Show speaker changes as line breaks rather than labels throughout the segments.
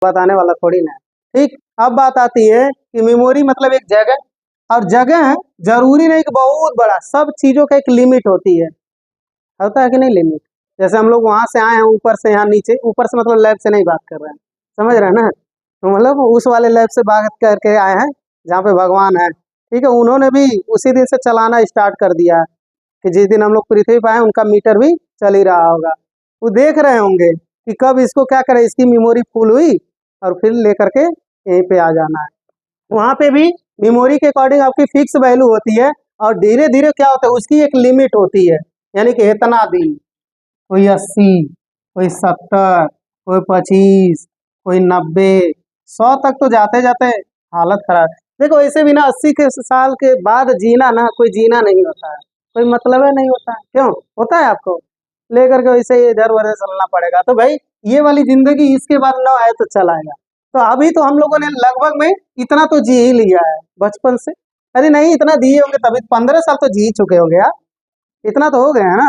बताने वाला थोड़ी ना है। ठीक, अब बात आती है कि मेमोरी मतलब एक जगह, और जगह जरूरी नहीं कि बहुत बड़ा, सब चीजों का एक लिमिट होती है, होता है कि नहीं लिमिट। जैसे हम लोग वहां से आए हैं ऊपर से यहाँ नीचे, ऊपर से मतलब लैब से नहीं बात कर रहे हैं, समझ रहे हैं ना, तो मतलब उस वाले लैब से बात करके आए हैं जहाँ पे भगवान है। ठीक है, उन्होंने भी उसी दिन से चलाना स्टार्ट कर दिया है कि जिस दिन हम लोग पृथ्वी पे आए उनका मीटर भी चल ही रहा होगा। वो देख रहे होंगे कि कब इसको क्या करें, इसकी मेमोरी फुल हुई और फिर लेकर के यहीं पे आ जाना है। वहां पे भी मेमोरी के अकॉर्डिंग आपकी फिक्स वैल्यू होती है, और धीरे धीरे क्या होता है उसकी एक लिमिट होती है, यानी कि इतना दिन, कोई 80, कोई 70, कोई 25, कोई 90, 100 तक तो जाते जाते हालत खराब। देखो ऐसे भी ना 80 के साल के बाद जीना ना कोई जीना नहीं होता है, कोई मतलब है नहीं होता है, क्यों होता है आपको लेकर के वैसे इधर उधर चलना पड़ेगा। तो भाई ये वाली जिंदगी इसके बाद ना आए तो चलाएगा। तो अभी तो हम लोगों ने लगभग में इतना तो जी ही लिया है बचपन से। अरे नहीं इतना दिए होंगे तभी 15 साल तो जी ही चुके होंगे यार, इतना तो हो गया है ना।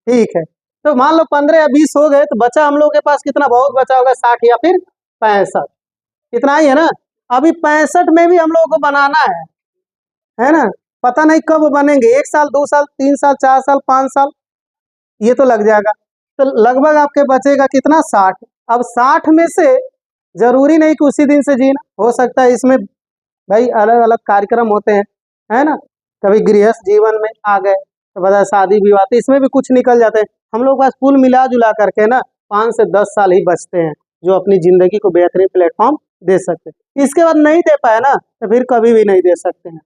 ठीक है, तो मान लो 15 या 20 हो गए, तो बचा हम लोग के पास कितना बहुत बचा होगा, 60 या फिर 65, इतना ही है ना। अभी 65 में भी हम लोगों को बनाना है ना। पता नहीं कब बनेंगे, 1 साल 2 साल 3 साल 4 साल 5 साल, ये तो लग जाएगा। तो लगभग आपके बचेगा कितना, 60। अब 60 में से जरूरी नहीं कि उसी दिन से जीना, हो सकता है इसमें भाई अलग अलग कार्यक्रम होते हैं, है ना। कभी गृहस्थ जीवन में आ गए तो बता शादी विवाह, तो इसमें भी कुछ निकल जाते हैं। हम लोग पास कुल मिला जुला करके ना 5 से 10 साल ही बचते हैं, जो अपनी जिंदगी को बेहतरीन प्लेटफॉर्म दे सकते हैं। इसके बाद नहीं दे पाए ना तो फिर कभी भी नहीं दे सकते हैं।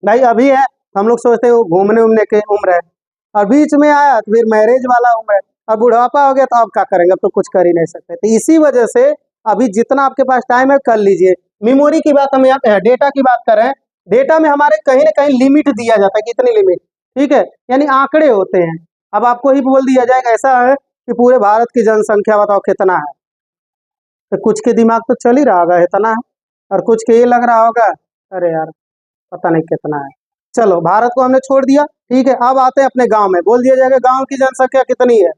भाई अभी है हम लोग सोचते हैं वो घूमने उमने के उम्र है, और बीच में आया तो फिर मैरिज वाला उम्र है, और बुढ़ापा हो गया तो अब क्या करेंगे, अब तो कुछ कर ही नहीं सकते। तो इसी वजह से अभी जितना आपके पास टाइम है कर लीजिए। मेमोरी की बात हम यहाँ डेटा की बात कर रहे हैं, डेटा में हमारे कहीं ना कहीं लिमिट दिया जाता है, कितनी लिमिट, ठीक है, यानी आंकड़े होते हैं। अब आपको ही बोल दिया जाएगा ऐसा है कि पूरे भारत की जनसंख्या बताओ कितना है, तो कुछ के दिमाग तो चल ही रहा होगा इतना है, और कुछ के ये लग रहा होगा अरे यार पता नहीं कितना है। चलो भारत को हमने छोड़ दिया, ठीक है, अब आते हैं अपने गांव में, बोल दिया जाएगा गांव की जनसंख्या कितनी है,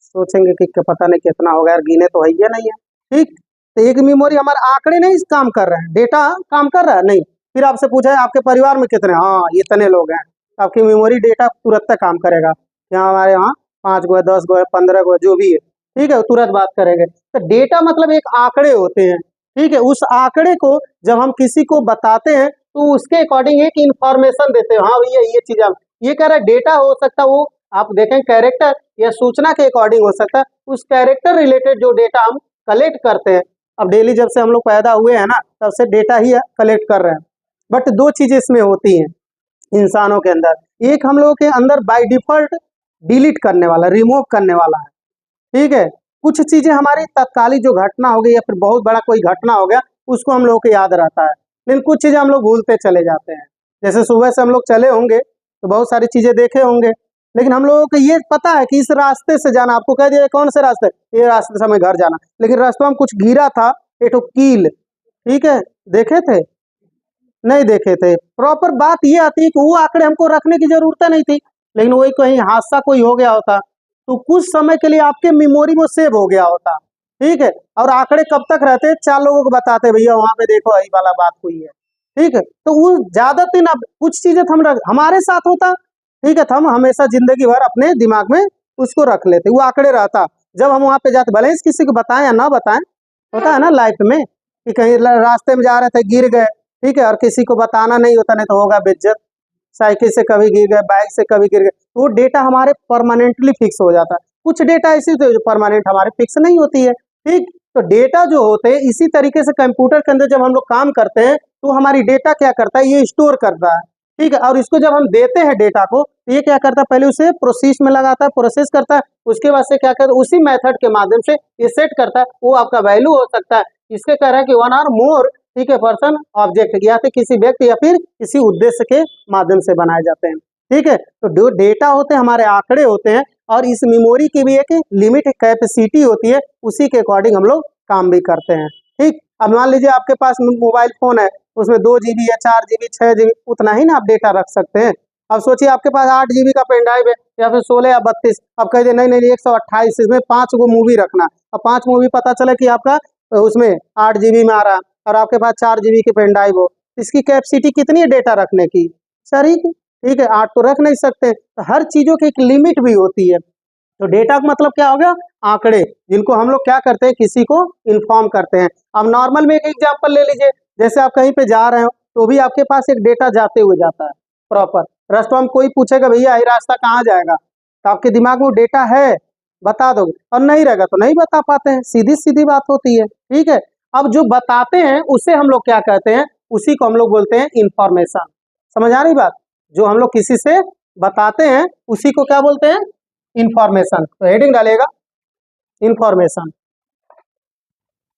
सोचेंगे कि पता नहीं कितना होगा यार, गिने तो है ही नहीं है। ठीक, तो एक मेमोरी हमारे आंकड़े नहीं काम कर रहे हैं, डेटा काम कर रहा है नहीं। फिर आपसे पूछा है आपके परिवार में कितने, हाँ इतने लोग हैं, आपकी मेमोरी डेटा तुरंत काम करेगा, यहाँ हमारे यहाँ 5 गो है 10 गो है 15 गो है जो भी है, ठीक है, तुरंत बात करेंगे। तो डेटा मतलब एक आंकड़े होते हैं, ठीक है, उस आंकड़े को जब हम किसी को बताते हैं तो उसके अकॉर्डिंग एक इंफॉर्मेशन देते हैं, हाँ भैया ये चीज ये कह रहा है, डेटा हो सकता है वो आप देखें कैरेक्टर या सूचना के अकॉर्डिंग हो सकता है, उस कैरेक्टर रिलेटेड जो डेटा हम कलेक्ट करते हैं। अब डेली जब से हम लोग पैदा हुए हैं ना तब से डेटा ही कलेक्ट कर रहे हैं। बट दो चीजें इसमें होती हैं इंसानों के अंदर, एक हम लोगों के अंदर बाय डिफॉल्ट डिलीट करने वाला, रिमूव करने वाला है, ठीक है। कुछ चीजें हमारी तत्कालिक जो घटना हो गई या फिर बहुत बड़ा कोई घटना हो गया उसको हम लोगों को याद रहता है, लेकिन कुछ चीजें हम लोग भूलते चले जाते हैं। जैसे सुबह से हम लोग चले होंगे तो बहुत सारी चीजें देखे होंगे, लेकिन हम लोगों को ये पता है कि इस रास्ते से जाना, आपको कह दिया कौन से रास्ते, ये रास्ते से हमें घर जाना, लेकिन रास्ते में कुछ गिरा था, एक तो कील, ठीक है, देखे थे नहीं देखे थे। प्रॉपर बात ये आती है कि वो आंकड़े हमको रखने की जरूरत नहीं थी, लेकिन वही कहीं हादसा कोई हो गया होता तो कुछ समय के लिए आपके मेमोरी में सेव हो गया होता, ठीक है। और आंकड़े कब तक रहते, 4 लोगों को बताते भैया वहां पे देखो यही वाला बात हुई है, ठीक है। तो वो ज्यादा दिन, अब कुछ चीजें तो हम हमारे साथ होता, ठीक है, तो हम हमेशा जिंदगी भर अपने दिमाग में उसको रख लेते, वो आंकड़े रहता। जब हम वहां पे जाते भले ही किसी को बताएं या ना बताएं, होता है ना लाइफ में कि कहीं रास्ते में जा रहे थे गिर गए, ठीक है, और किसी को बताना नहीं होता, नहीं तो होगा बेइज्जत, साइकिल से कभी गिर गए, बाइक से कभी गिर गए, तो वो डेटा हमारे परमानेंटली फिक्स हो जाता है। कुछ डेटा ऐसी होती है जो परमानेंट हमारे फिक्स नहीं होती है, ठीक। तो डेटा जो होते हैं इसी तरीके से कंप्यूटर के अंदर जब हम लोग काम करते हैं तो हमारी डेटा क्या करता है, ये स्टोर करता है, ठीक है। और इसको जब हम देते हैं डेटा को तो ये क्या करता है, पहले उसे प्रोसेस में लगाता है, प्रोसेस करता है, उसके बाद से क्या करता है उसी मेथड के माध्यम से ये सेट करता है, वो आपका वैल्यू हो सकता है। इसके कह रहा है कि 1 और मोर, ठीक है, पर्सन ऑब्जेक्ट या फिर किसी व्यक्ति या फिर किसी उद्देश्य के माध्यम से बनाए जाते हैं, ठीक है। तो जो डेटा होते हैं हमारे आंकड़े होते हैं, और इस मेमोरी की भी एक लिमिट कैपेसिटी होती है, उसी के अकॉर्डिंग हम लोग काम भी करते हैं, ठीक। अब मान लीजिए आपके पास मोबाइल फोन है, उसमें 2 GB या 4 GB 6 GB उतना ही ना आप डेटा रख सकते हैं। अब सोचिए आपके पास 8 GB का पेन ड्राइव है या फिर 16 या 32, अब कह दे नहीं नहीं 128, इसमें 5 गो मूवी रखना, अब 5 मूवी पता चला कि आपका तो उसमें 8 GB में आ रहा है और आपके पास 4 GB की पेन ड्राइव हो, इसकी कैपेसिटी कितनी है डेटा रखने की? सर ठीक है, 8 तो रख नहीं सकते, तो हर चीज़ों की एक लिमिट भी होती है। तो डेटा का मतलब क्या हो गया? आंकड़े, जिनको हम लोग क्या करते हैं, किसी को इन्फॉर्म करते हैं। अब नॉर्मल में एक एग्जांपल ले लीजिए, जैसे आप कहीं पे जा रहे हो तो भी आपके पास एक डेटा जाते हुए जाता है प्रॉपर। रास्ते में कोई पूछेगा भैया ये रास्ता कहाँ जाएगा, तो आपके दिमाग में वो डेटा है, बता दोगे, और नहीं रहेगा तो नहीं बता पाते हैं, सीधी सीधी बात होती है। ठीक है, अब जो बताते हैं उसे हम लोग क्या कहते हैं? उसी को हम लोग बोलते हैं इंफॉर्मेशन। समझ आ रही बात? जो हम लोग किसी से बताते हैं उसी को क्या बोलते हैं? इंफॉर्मेशन। तो हेडिंग डालेगा इंफॉर्मेशन।